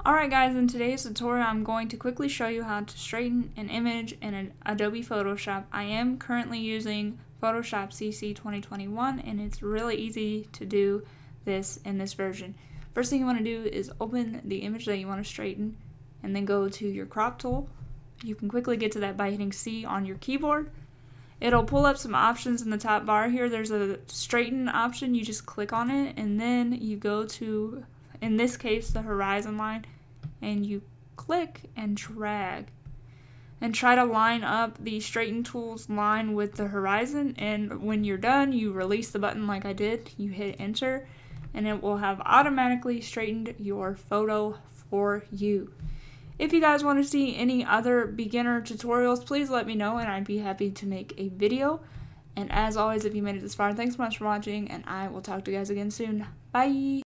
Alright guys, in today's tutorial I'm going to quickly show you how to straighten an image in an Adobe Photoshop. I am currently using Photoshop CC 2021 and it's really easy to do this in this version. First thing you want to do is open the image that you want to straighten and then go to your crop tool. You can quickly get to that by hitting C on your keyboard. It'll pull up some options in the top bar here. There's a straighten option. You just click on it and then you go to, in this case, the horizon line, and you click and drag and try to line up the straighten tools line with the horizon, and when you're done you release the button like I did, you hit enter and it will have automatically straightened your photo for you. If you guys want to see any other beginner tutorials, please let me know and I'd be happy to make a video. And as always, if you made it this far, thanks so much for watching and I will talk to you guys again soon. Bye!